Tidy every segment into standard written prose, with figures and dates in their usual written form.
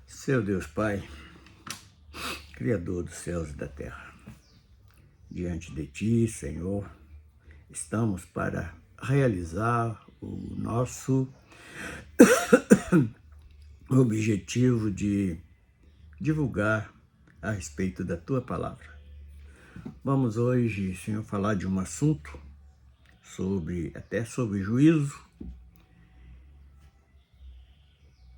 Seu Deus Pai, Criador dos céus e da terra, diante de Ti, Senhor, estamos para realizar o nosso objetivo de divulgar a respeito da Tua Palavra. Vamos hoje, Senhor, falar de um assunto até sobre juízo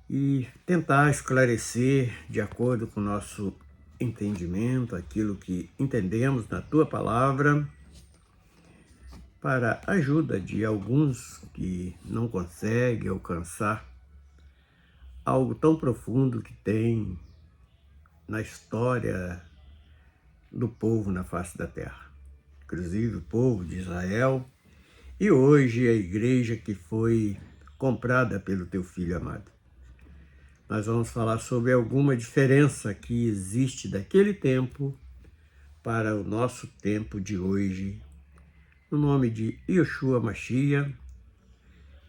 e tentar esclarecer, de acordo com o nosso entendimento, aquilo que entendemos na Tua Palavra, para a ajuda de alguns que não conseguem alcançar algo tão profundo que tem na história do povo na face da terra, inclusive o povo de Israel, e hoje a igreja que foi comprada pelo Teu Filho amado. Nós vamos falar sobre alguma diferença que existe daquele tempo para o nosso tempo de hoje, no nome de Yeshua Mashiach,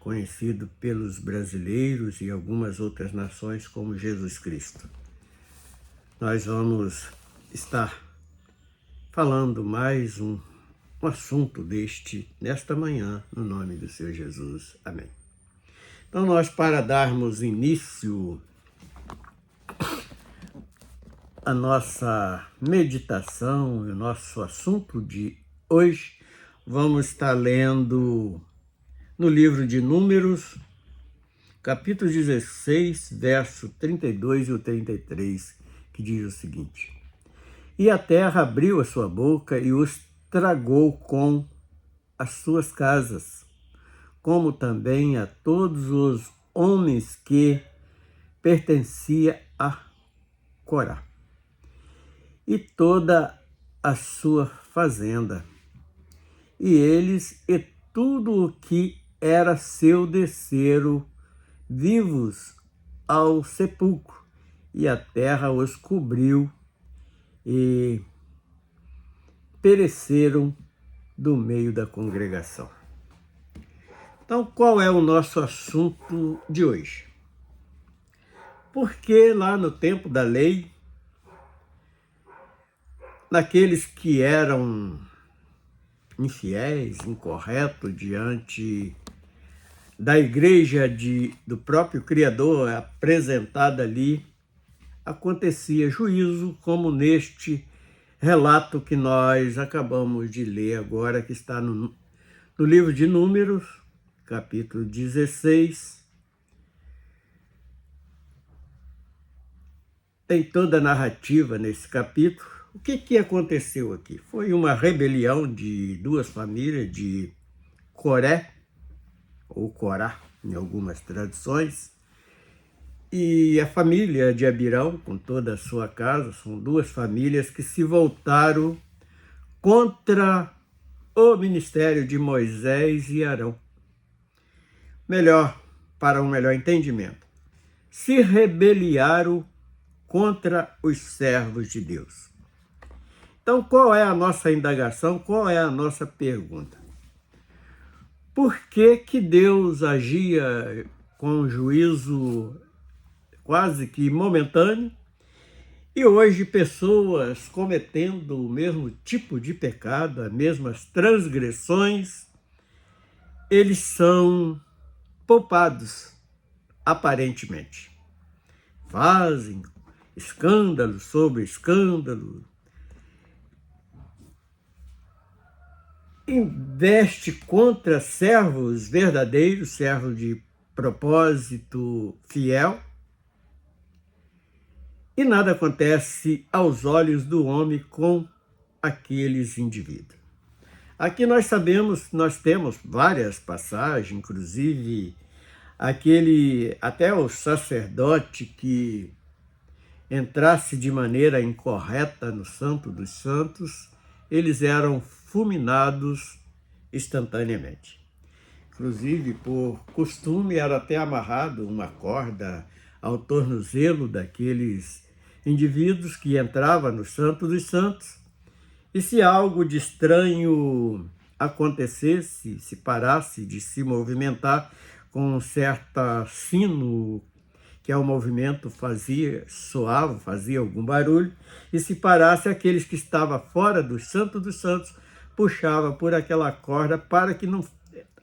conhecido pelos brasileiros e algumas outras nações como Jesus Cristo. Nós vamos estar falando mais um assunto nesta manhã, no nome do Senhor Jesus. Amém. Então nós, para darmos início à nossa meditação e o nosso assunto de hoje, vamos estar lendo no livro de Números, capítulo 16, verso 32 e o 33, que diz o seguinte: E a terra abriu a sua boca e os tragou com as suas casas, como também a todos os homens que pertencia a Corá, e toda a sua fazenda, e eles e tudo o que era seu desceram vivos ao sepulcro, e a terra os cobriu, e pereceram do meio da congregação. Então, qual é o nosso assunto de hoje? Porque lá no tempo da lei, naqueles que eram infiéis, incorretos diante da igreja do próprio Criador apresentada ali, acontecia juízo, como neste relato que nós acabamos de ler agora, que está no livro de Números, capítulo 16. Tem toda a narrativa nesse capítulo. O que aconteceu aqui? Foi uma rebelião de duas famílias de Coré, ou Corá, em algumas tradições, e a família de Abirão, com toda a sua casa. São duas famílias que se voltaram contra o ministério de Moisés e Arão. Para um melhor entendimento, se rebeliaram contra os servos de Deus. Então, qual é a nossa indagação? Qual é a nossa pergunta? Por que Deus agia com juízo quase que momentâneo, e hoje pessoas cometendo o mesmo tipo de pecado, as mesmas transgressões, eles são poupados, aparentemente? Fazem escândalo sobre escândalo, investe contra servos verdadeiros, servos de propósito fiel, e nada acontece aos olhos do homem com aqueles indivíduos. Aqui nós temos várias passagens, inclusive até o sacerdote que entrasse de maneira incorreta no Santo dos Santos, eles eram fulminados instantaneamente. Inclusive, por costume, era até amarrado uma corda ao tornozelo daqueles indivíduos que entravam no Santo dos Santos, e se algo de estranho acontecesse, se parasse de se movimentar, com um certo sino, que é o movimento, soava, fazia algum barulho, e se parasse, aqueles que estavam fora do Santo dos Santos puxava por aquela corda para que, não,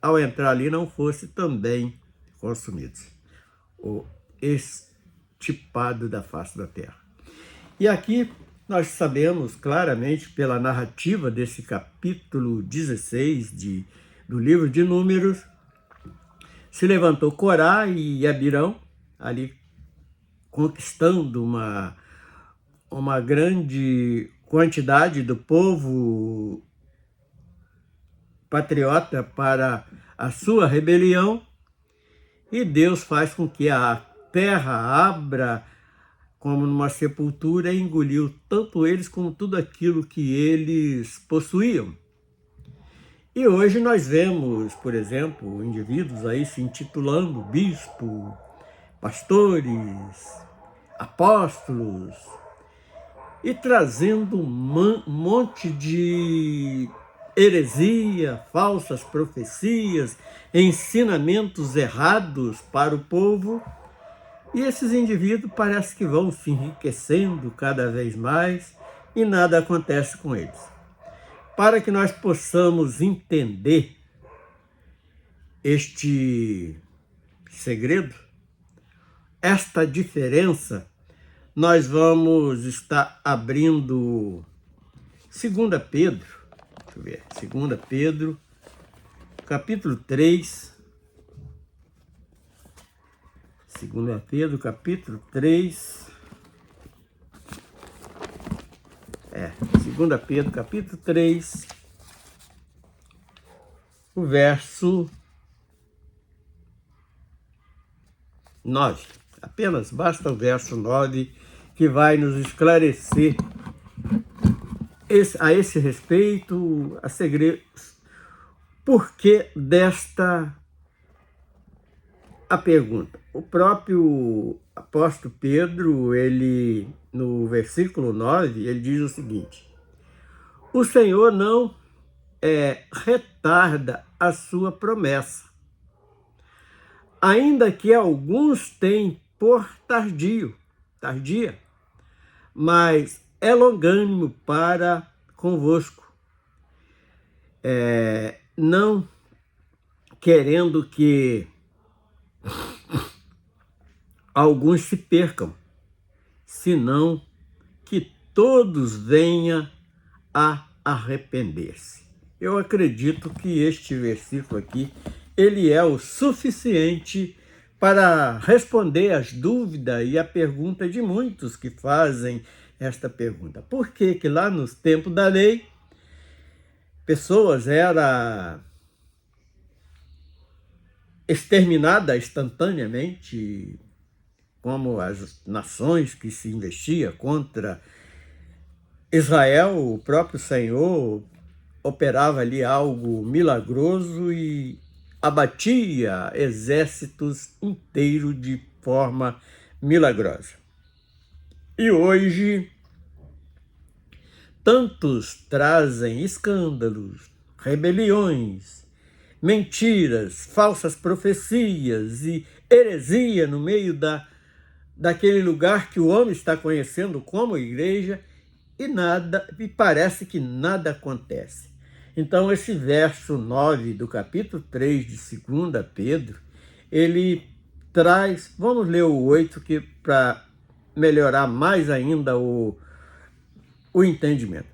ao entrar ali, não fosse também consumidos, ou extirpado da face da terra. E aqui nós sabemos claramente, pela narrativa desse capítulo 16 do livro de Números, se levantou Corá e Abirão, ali conquistando uma grande quantidade do povo patriota para a sua rebelião, e Deus faz com que a terra abra como numa sepultura e engoliu tanto eles como tudo aquilo que eles possuíam. E hoje nós vemos, por exemplo, indivíduos aí se intitulando bispo, pastores, apóstolos, e trazendo um monte de heresia, falsas profecias, ensinamentos errados para o povo. E esses indivíduos parece que vão se enriquecendo cada vez mais e nada acontece com eles. Para que nós possamos entender este segredo, esta diferença, nós vamos estar abrindo 2 Pedro, deixa eu ver, 2 Pedro, capítulo 3, 2 Pedro, capítulo 3, 2 Pedro, capítulo 3, o verso 9. Apenas basta o verso 9 que vai nos esclarecer a esse respeito, a segredos. Por que a pergunta? O próprio apóstolo Pedro, ele, no versículo 9, ele diz o seguinte: o Senhor não retarda a sua promessa, ainda que alguns tenham por tardia, mas é longânimo para convosco, não querendo que alguns se percam, senão que todos venham a arrepender-se. Eu acredito que este versículo aqui, ele é o suficiente para responder às dúvidas e a pergunta de muitos que fazem esta pergunta. Por que que lá nos tempos da lei, pessoas eram exterminadas instantaneamente, como as nações que se investiam contra Israel? O próprio Senhor operava ali algo milagroso e abatia exércitos inteiros de forma milagrosa. E hoje, tantos trazem escândalos, rebeliões, mentiras, falsas profecias e heresia no meio daquele lugar que o homem está conhecendo como igreja, e parece que nada acontece. Então, esse verso 9 do capítulo 3 de 2 Pedro, ele traz, vamos ler o 8, que para melhorar mais ainda o entendimento.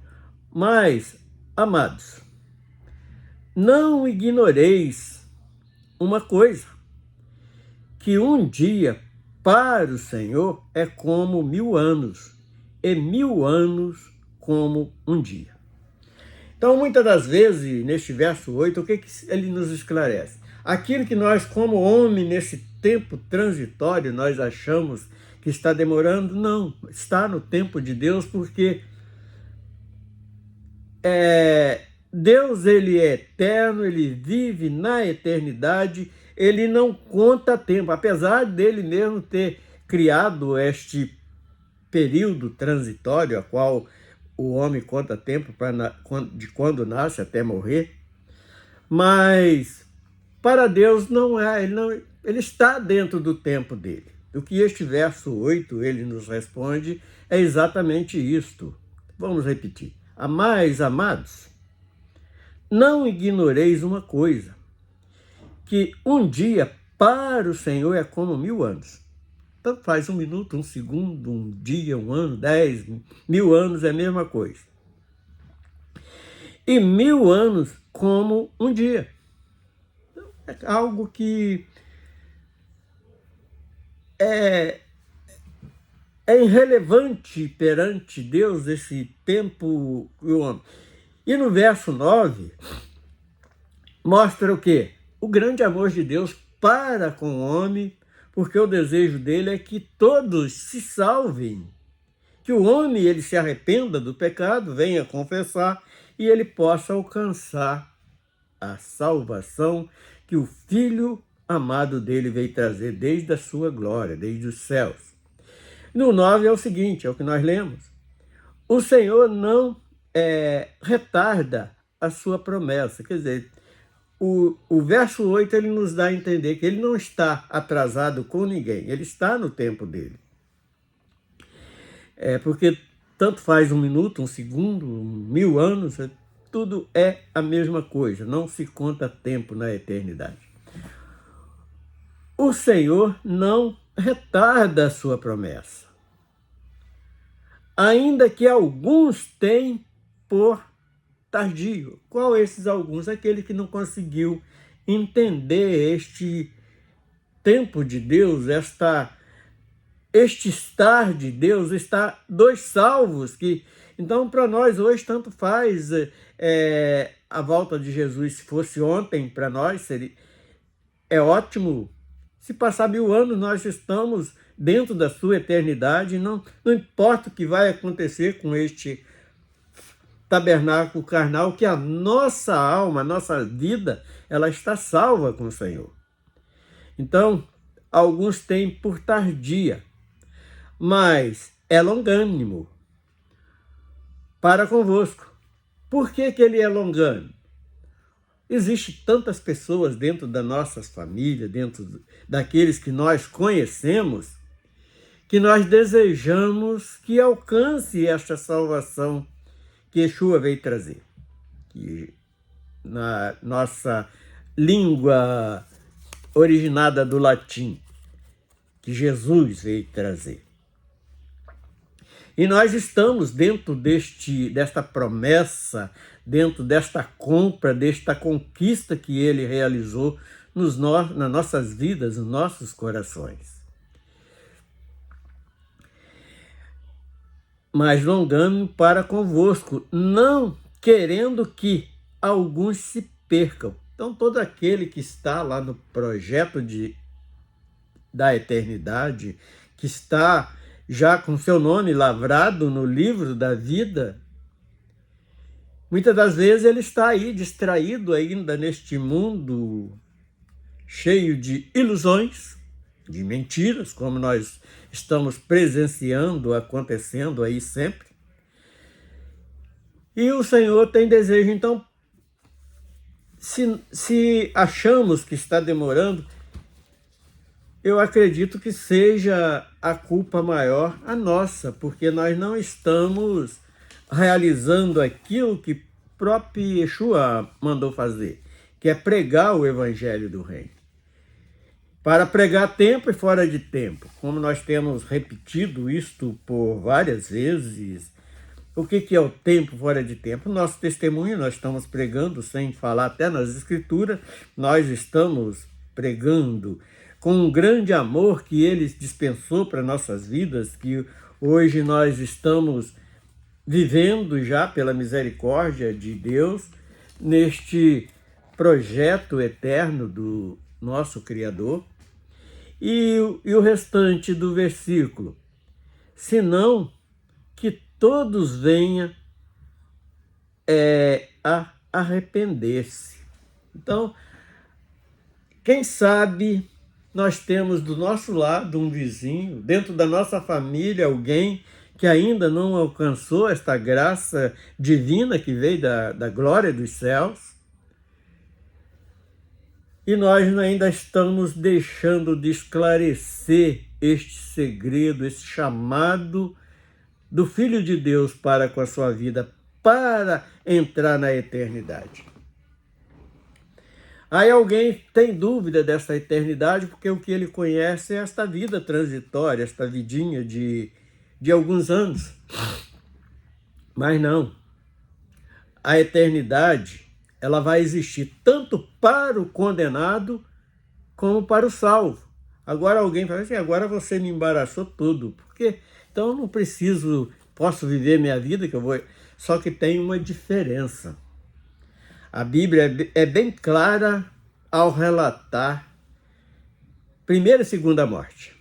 Mas, amados, não ignoreis uma coisa, que um dia para o Senhor é como 1000 anos, e 1000 anos como um dia. Então, muitas das vezes, neste verso 8, o que ele nos esclarece? Aquilo que nós, como homem, nesse tempo transitório, nós achamos que está demorando, não, está no tempo de Deus, porque Deus, ele é eterno, ele vive na eternidade, ele não conta tempo, apesar dele mesmo ter criado este período transitório, a qual o homem conta tempo de quando nasce até morrer, mas Para Deus não é, ele está dentro do tempo dele. O que este verso 8 ele nos responde é exatamente isto. Vamos repetir. Amais, amados, não ignoreis uma coisa, que um dia para o Senhor é como 1000 anos. Tanto faz 1 minuto, 1 segundo, 1 dia, 1 ano, 10.000 anos é a mesma coisa. E 1000 anos como um dia. É algo que é irrelevante perante Deus, esse tempo e o homem. E no verso 9, mostra o quê? O grande amor de Deus para com o homem, porque o desejo dele é que todos se salvem, que o homem ele se arrependa do pecado, venha confessar e ele possa alcançar a salvação que o Filho amado dele veio trazer desde a sua glória, desde os céus. No 9 é o seguinte, é o que nós lemos. O Senhor não retarda a sua promessa. Quer dizer, o verso 8 ele nos dá a entender que ele não está atrasado com ninguém, ele está no tempo dele. Porque tanto faz 1 minuto, 1 segundo, 1000 anos, tudo é a mesma coisa, não se conta tempo na eternidade. O Senhor não retarda a sua promessa, ainda que alguns tenham por tardio. Qual esses alguns? Aquele que não conseguiu entender este tempo de Deus, este estar de Deus, está dos salvos. Então, para nós hoje, tanto faz a volta de Jesus, se fosse ontem, para nós é ótimo. Se passar 1000 anos, nós estamos dentro da sua eternidade, não importa o que vai acontecer com este tabernáculo carnal, que a nossa alma, a nossa vida, ela está salva com o Senhor. Então, alguns têm por tardia, mas é longânimo para convosco. Por que ele é longânimo? Existem tantas pessoas dentro das nossas famílias, dentro daqueles que nós conhecemos, que nós desejamos que alcance esta salvação que Yeshua veio trazer. Que na nossa língua originada do latim, que Jesus veio trazer. E nós estamos dentro desta promessa, dentro desta compra, desta conquista que ele realizou nas nossas vidas, nos nossos corações. Mas longamo para convosco, não querendo que alguns se percam. Então, todo aquele que está lá no projeto da eternidade, que está já com seu nome lavrado no livro da vida, muitas das vezes ele está aí distraído ainda neste mundo cheio de ilusões, de mentiras, como nós estamos presenciando, acontecendo aí sempre. E o Senhor tem desejo, então, se achamos que está demorando, eu acredito que seja a culpa maior a nossa, porque nós não estamos realizando aquilo que próprio Yeshua mandou fazer, que é pregar o evangelho do reino. Para pregar a tempo e fora de tempo, como nós temos repetido isto por várias vezes. O que é o tempo fora de tempo? Nosso testemunho, nós estamos pregando sem falar até nas escrituras, nós estamos pregando com um grande amor que ele dispensou para nossas vidas, que hoje nós estamos vivendo já pela misericórdia de Deus, neste projeto eterno do nosso Criador. E o restante do versículo, senão que todos venham a arrepender-se. Então, quem sabe nós temos do nosso lado um vizinho, dentro da nossa família, alguém que ainda não alcançou esta graça divina que veio da glória dos céus. E nós ainda estamos deixando de esclarecer este segredo, esse chamado do Filho de Deus para com a sua vida, para entrar na eternidade. Aí alguém tem dúvida dessa eternidade, porque o que ele conhece é esta vida transitória, esta vidinha de alguns anos. Mas não. A eternidade, ela vai existir tanto para o condenado como para o salvo. Agora alguém fala assim, agora você me embaraçou tudo, porque então eu não preciso, posso viver minha vida que eu vou. Só que tem uma diferença. A Bíblia é bem clara ao relatar primeira e segunda morte.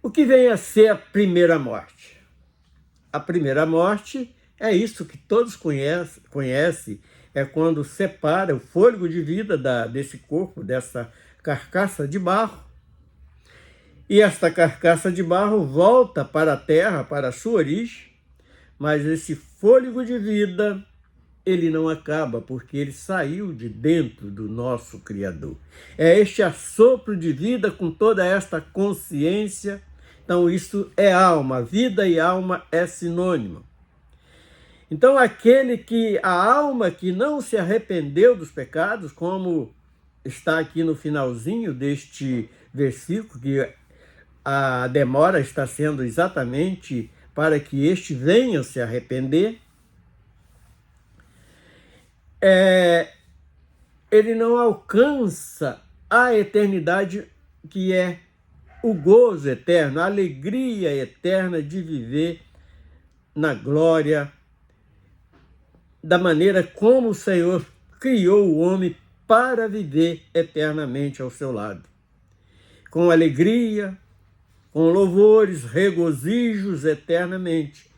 O que vem a ser a primeira morte? A primeira morte é isso que todos conhecem, é quando separa o fôlego de vida desse corpo, dessa carcaça de barro. E esta carcaça de barro volta para a terra, para a sua origem, mas esse fôlego de vida, ele não acaba, porque ele saiu de dentro do nosso Criador. É este assopro de vida com toda esta consciência. Então isso é alma, vida e alma é sinônimo. Então a alma que não se arrependeu dos pecados, como está aqui no finalzinho deste versículo, que a demora está sendo exatamente para que este venha se arrepender, ele não alcança a eternidade, que é o gozo eterno, a alegria eterna de viver na glória, da maneira como o Senhor criou o homem para viver eternamente ao seu lado. Com alegria, com louvores, regozijos eternamente.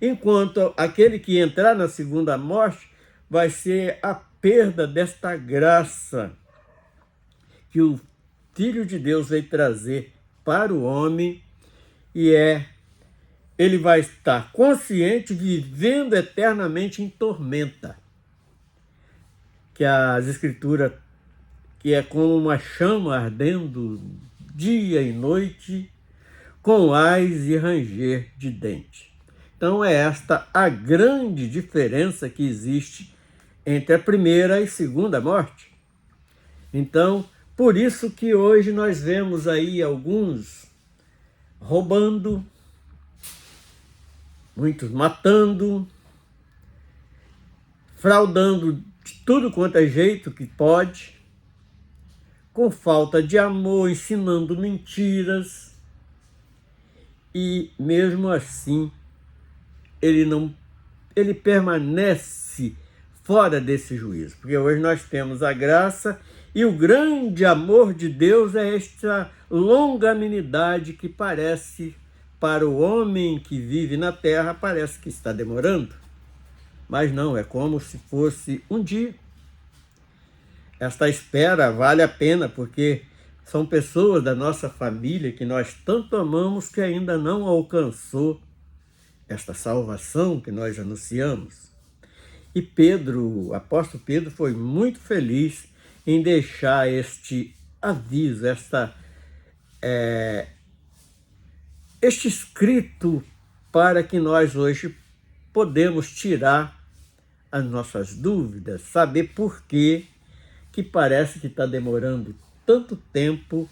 Enquanto aquele que entrar na segunda morte vai ser a perda desta graça que o Filho de Deus veio trazer para o homem, e ele vai estar consciente, vivendo eternamente em tormenta, que as Escrituras, que é como uma chama ardendo dia e noite, com ais e ranger de dente. Então é esta a grande diferença que existe entre a primeira e segunda morte. Então, por isso que hoje nós vemos aí alguns roubando, muitos matando, fraudando de tudo quanto é jeito que pode, com falta de amor, ensinando mentiras, e mesmo assim ele permanece fora desse juízo, porque hoje nós temos a graça e o grande amor de Deus é esta longanimidade que parece, para o homem que vive na terra, parece que está demorando, mas não, é como se fosse um dia. Esta espera vale a pena, porque são pessoas da nossa família que nós tanto amamos que ainda não alcançou esta salvação que nós anunciamos. E Pedro, o apóstolo Pedro, foi muito feliz em deixar este aviso, este escrito, para que nós hoje podemos tirar as nossas dúvidas, saber por que parece que está demorando tanto tempo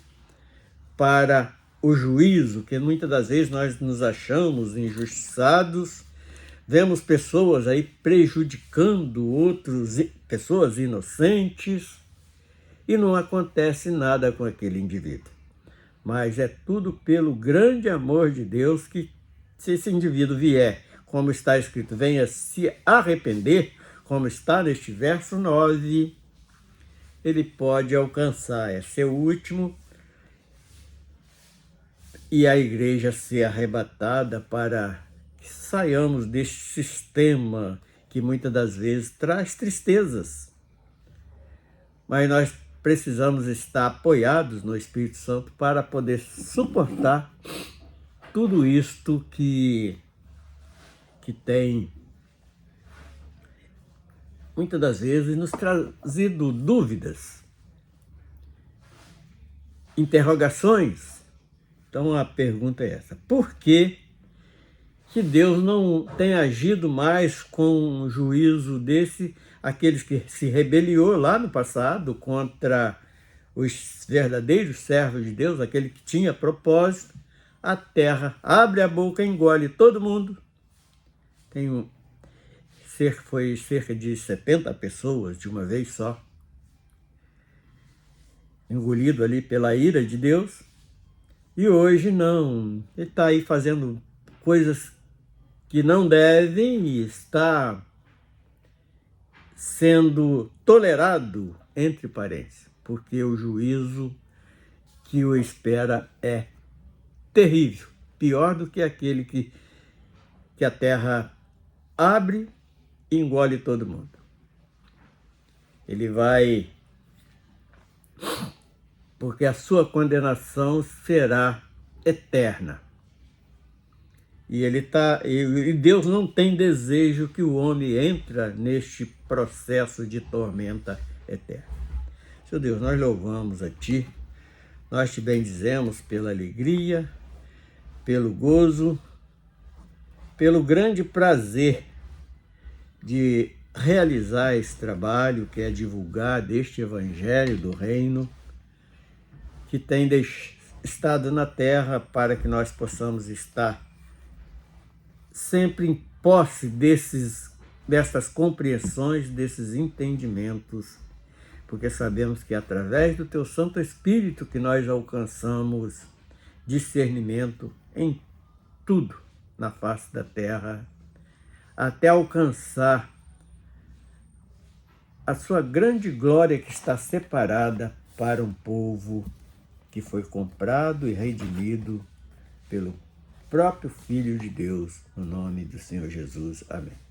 para o juízo, que muitas das vezes nós nos achamos injustiçados, vemos pessoas aí prejudicando pessoas inocentes, e não acontece nada com aquele indivíduo. Mas é tudo pelo grande amor de Deus que, se esse indivíduo vier, como está escrito, venha se arrepender, como está neste verso 9, ele pode alcançar, ser o último, e a igreja ser arrebatada, para que saiamos deste sistema que muitas das vezes traz tristezas. Mas nós precisamos estar apoiados no Espírito Santo para poder suportar tudo isto que tem muitas das vezes nos trazido dúvidas, interrogações. Então a pergunta é essa: por que Deus não tem agido mais com um juízo desse, aqueles que se rebeliou lá no passado contra os verdadeiros servos de Deus, aquele que tinha propósito? A terra abre a boca, engole todo mundo. Foi cerca de 70 pessoas de uma vez só, engolido ali pela ira de Deus. E hoje não, ele está aí fazendo coisas que não devem e está sendo tolerado entre parentes, porque o juízo que o espera é terrível, pior do que aquele que a terra abre e engole todo mundo. Ele vai, porque a sua condenação será eterna. E Deus não tem desejo que o homem entre neste processo de tormenta eterna. Senhor Deus, nós louvamos a Ti, nós Te bendizemos pela alegria, pelo gozo, pelo grande prazer de realizar esse trabalho, que é divulgar deste Evangelho do Reino, que tem estado na terra para que nós possamos estar sempre em posse dessas compreensões, desses entendimentos, porque sabemos que é através do Teu Santo Espírito que nós alcançamos discernimento em tudo na face da terra, até alcançar a Sua grande glória que está separada para um povo que foi comprado e redimido pelo próprio Filho de Deus, no nome do Senhor Jesus. Amém.